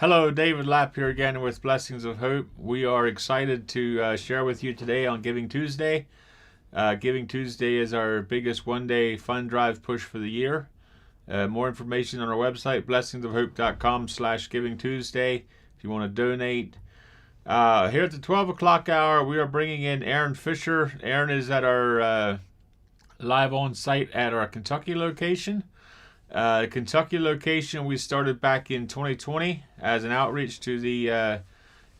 Hello, David Lapp here again with Blessings of Hope. We are excited to share with you today on Giving Tuesday. Giving Tuesday is our biggest one-day fund drive push for the year. More information on our website, blessingsofhope.com/Giving Tuesday, if you want to donate. Here at the 12 o'clock hour, we are bringing in Aaron Fisher. Aaron is at our live on site at our Kentucky location. Kentucky location we started back in 2020 as an outreach to the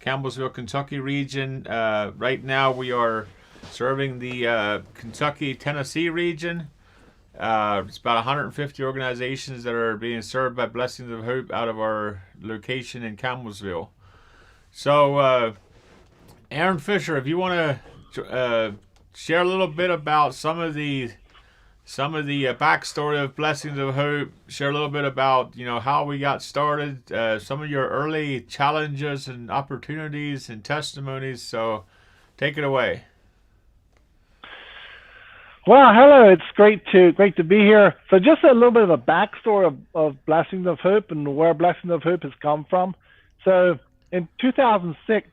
Campbellsville, Kentucky region. Right now we are serving the Kentucky, Tennessee region. It's about 150 organizations that are being served by Blessings of Hope out of our location in Campbellsville. So, Aaron Fisher, if you want to share a little bit about some of the backstory of Blessings of Hope, share a little bit about how we got started, some of your early challenges and opportunities and testimonies. So, take it away. Well, hello. It's great to be here. So, just a little bit of a backstory of Blessings of Hope and where Blessings of Hope has come from. So, in 2006,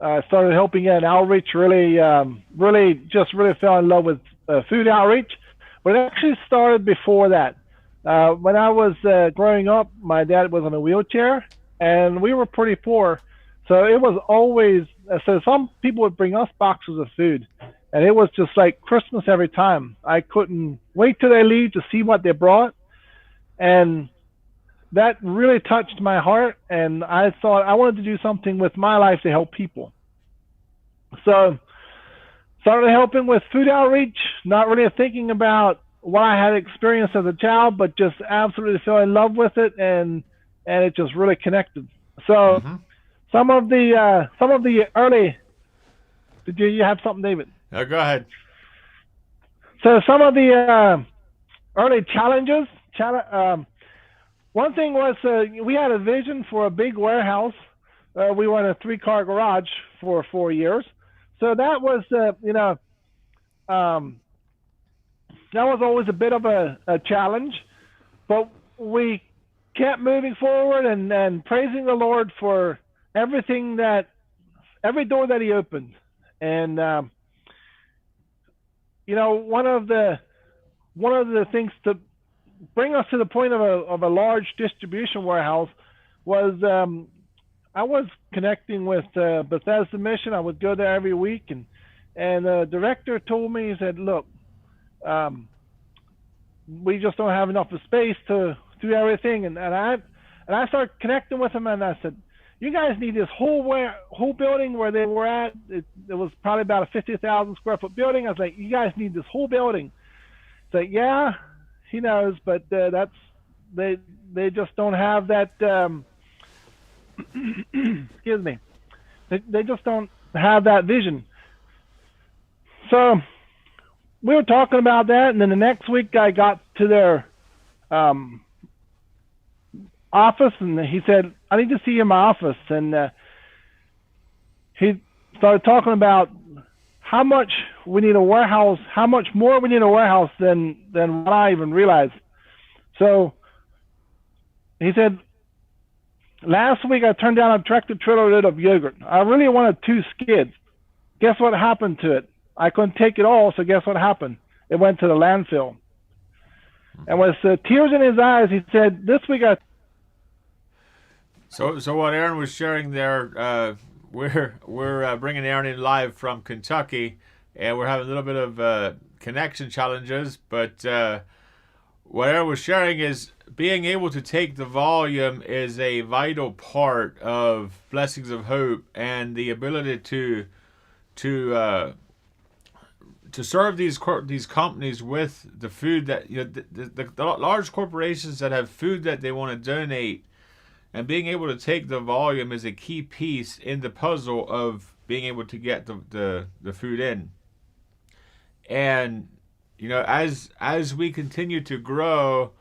I started helping an outreach. Really fell in love with food outreach. But it actually started before that. When I was growing up, my dad was in a wheelchair, and we were pretty poor. So it was always, so some people would bring us boxes of food, and it was just like Christmas every time. I couldn't wait till they leave to see what they brought. And that really touched my heart, and I thought I wanted to do something with my life to help people. So started helping with food outreach, not really thinking about what I had experienced as a child, but just absolutely fell in love with it, and it just really connected. So some of the early, did you have something, David? No, go ahead. So some of the early challenges, one thing was we had a vision for a big warehouse. We were in a 3-car garage for 4 years. So that was, that was always a bit of a challenge, but we kept moving forward and praising the Lord for every door that He opened. And, one of the things to bring us to the point of a large distribution warehouse was, I was connecting with Bethesda Mission. I would go there every week, and the director told me, he said, "Look, we just don't have enough of space to do everything." And I started connecting with him, and I said, "You guys need this whole building where they were at. It was probably about a 50,000 square foot building." I was like, "You guys need this whole building." So yeah, he knows, but they just don't have that. Excuse me. They just don't have that vision. So we were talking about that, and then the next week I got to their office, and he said, "I need to see you in my office." And he started talking about how much we need a warehouse, how much more we need a warehouse than what I even realized. So he said, "Last week I turned down a tractor-trailer load of yogurt. I really wanted 2 skids. Guess what happened to it? I couldn't take it all, so guess what happened? It went to the landfill." And with tears in his eyes, he said, "This week I..." So what Aaron was sharing there, we're bringing Aaron in live from Kentucky, and we're having a little bit of connection challenges, but what Aaron was sharing is being able to take the volume is a vital part of Blessings of Hope, and the ability to serve these companies with the food that the large corporations that have food that they want to donate, and being able to take the volume is a key piece in the puzzle of being able to get the food in. And as we continue to grow,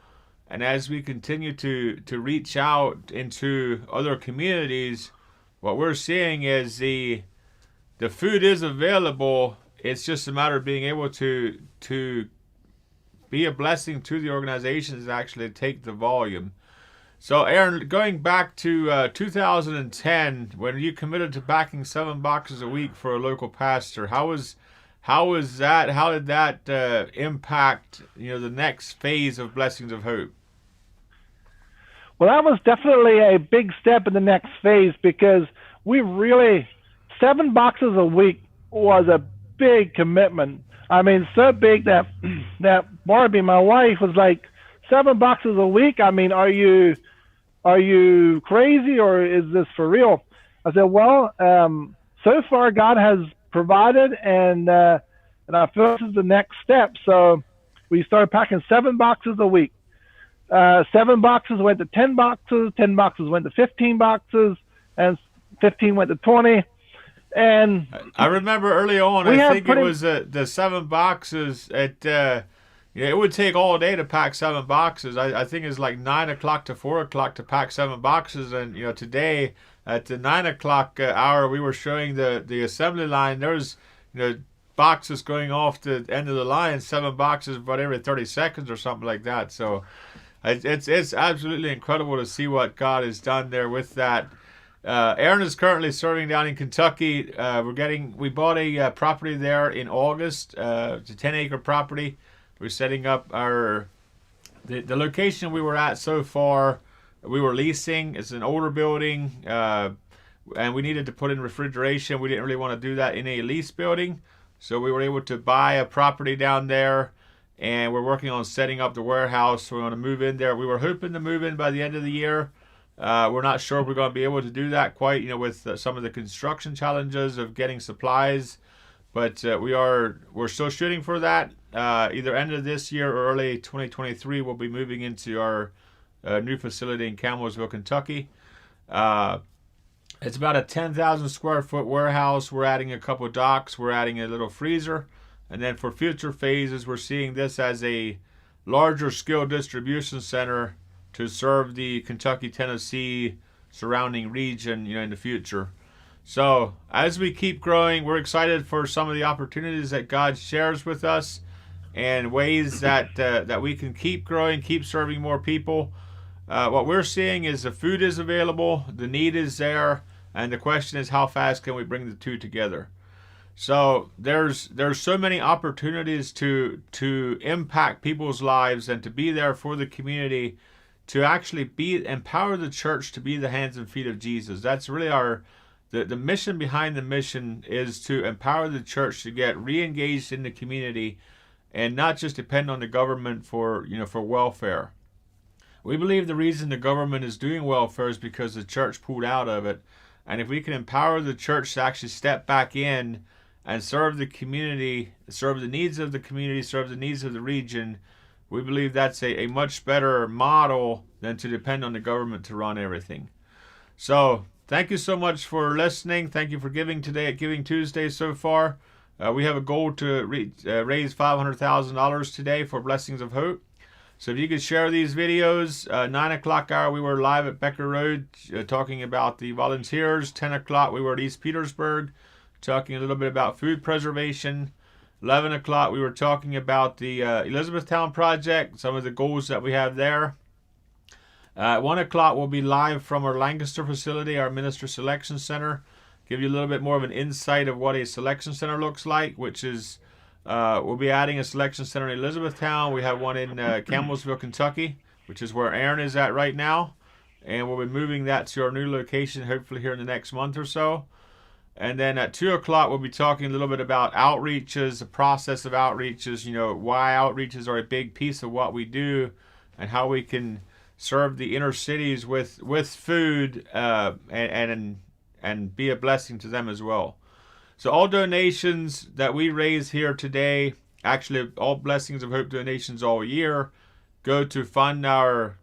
and as we continue to reach out into other communities, what we're seeing is the food is available. It's just a matter of being able to be a blessing to the organizations that actually take the volume. So, Aaron, going back to 2010, when you committed to backing 7 boxes a week for a local pastor, how was that? How did that impact the next phase of Blessings of Hope? Well, that was definitely a big step in the next phase because we really 7 boxes a week was a big commitment. I mean, so big that that Barbie, my wife, was like, 7 boxes a week. I mean, are you crazy or is this for real? I said, well, so far God has provided, and I feel this is the next step. So we started packing 7 boxes a week. 7 boxes went to 10 boxes. 10 boxes went to 15 boxes, and 15 went to 20. And I remember early on, we I had think it pretty was the 7 boxes. It would take all day to pack 7 boxes. I think it's like 9 o'clock to 4 o'clock to pack 7 boxes. And today at the 9 o'clock hour, we were showing the assembly line. There was boxes going off the end of the line, 7 boxes about every 30 seconds or something like that. So it's absolutely incredible to see what God has done there with that. Aaron is currently serving down in Kentucky. We bought a property there in August. It's a 10-acre property. We're setting up the location we were at so far. We were leasing. It's an older building, and we needed to put in refrigeration. We didn't really want to do that in a lease building, so we were able to buy a property down there, and we're working on setting up the warehouse. So we're going to move in there. We were hoping to move in by the end of the year. We're not sure if we're going to be able to do that quite, with some of the construction challenges of getting supplies. But we're still shooting for that. Either end of this year or early 2023, we'll be moving into our new facility in Campbellsville, Kentucky. It's about a 10,000 square foot warehouse. We're adding a couple docks. We're adding a little freezer. And then for future phases, we're seeing this as a larger scale distribution center to serve the Kentucky, Tennessee surrounding region, in the future. So as we keep growing, we're excited for some of the opportunities that God shares with us and ways that we can keep growing, keep serving more people. What we're seeing is the food is available, the need is there, and the question is how fast can we bring the two together. So there's so many opportunities to impact people's lives and to be there for the community, to actually empower the church to be the hands and feet of Jesus. That's really the mission behind the mission, is to empower the church to get re-engaged in the community and not just depend on the government for welfare. We believe the reason the government is doing welfare is because the church pulled out of it. And if we can empower the church to actually step back in and serve the community, serve the needs of the community, serve the needs of the region, we believe that's a much better model than to depend on the government to run everything. So thank you so much for listening. Thank you for giving today at Giving Tuesday so far. We have a goal to raise $500,000 today for Blessings of Hope. So if you could share these videos, 9 o'clock hour we were live at Becker Road talking about the volunteers. 10 o'clock we were at East Petersburg talking a little bit about food preservation. 11 o'clock we were talking about the Elizabethtown project, some of the goals that we have there. 1 o'clock we'll be live from our Lancaster facility, our Minister Selection Center. Give you a little bit more of an insight of what a selection center looks like, which is we'll be adding a selection center in Elizabethtown. We have one in Campbellsville, Kentucky, which is where Aaron is at right now. And we'll be moving that to our new location hopefully here in the next month or so. And then at 2 o'clock, we'll be talking a little bit about outreaches, the process of outreaches, why outreaches are a big piece of what we do and how we can serve the inner cities with food and be a blessing to them as well. So all donations that we raise here today, actually all Blessings of Hope donations all year, go to fund our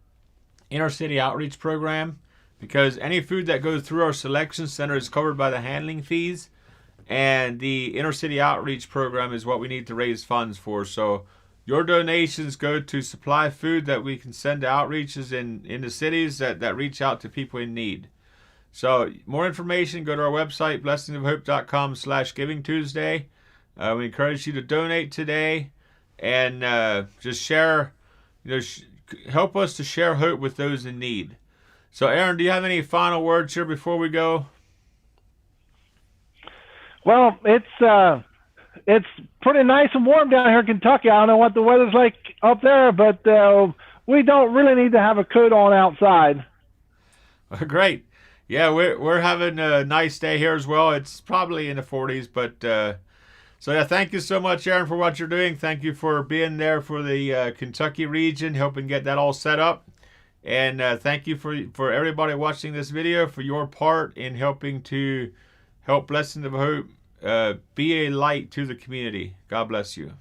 inner city outreach program, because any food that goes through our selection center is covered by the handling fees, and the inner city outreach program is what we need to raise funds for. So your donations go to supply food that we can send to outreaches in the cities that reach out to people in need. So more information, go to our website, blessingsofhope.com/Giving Tuesday. We encourage you to donate today and just share, help us to share hope with those in need. So, Aaron, do you have any final words here before we go? Well, it's pretty nice and warm down here in Kentucky. I don't know what the weather's like up there, but we don't really need to have a coat on outside. Great. Yeah, we're having a nice day here as well. It's probably in the 40s, but so yeah, thank you so much, Aaron, for what you're doing. Thank you for being there for the Kentucky region, helping get that all set up. And thank you for everybody watching this video for your part in helping to help Blessings of Hope be a light to the community. God bless you.